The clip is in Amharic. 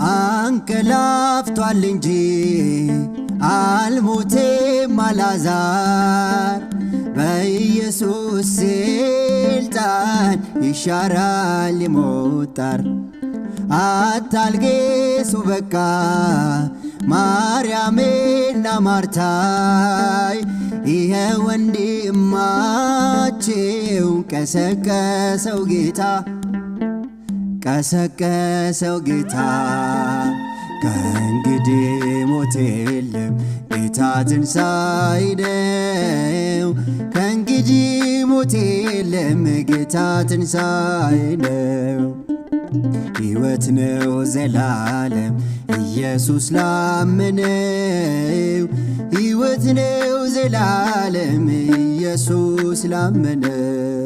አንቀላፍቷል እንጂ አልሞቴም አልዓዛር በኢየሱስ ስልጣን ይሻራል የሞት ጣር። አታልቅሱ በቃ ማርያምና ማርታይ ይሄ ወንድማችሁ ቀሰቀሰው ጌታ ቀሰቀሰው ጌታ። ከእንግዲህ ሞት የለም ጌታ ትንሣኤ ነው። ከእንግዲህ ሞት የለም ጌታ ትንሣኤ ነው። ሕይወት ነው ዘላለም ኢየሱስ ላመነው። ሕይወት ነው ዘላለም ኢየሱስ ላመነው።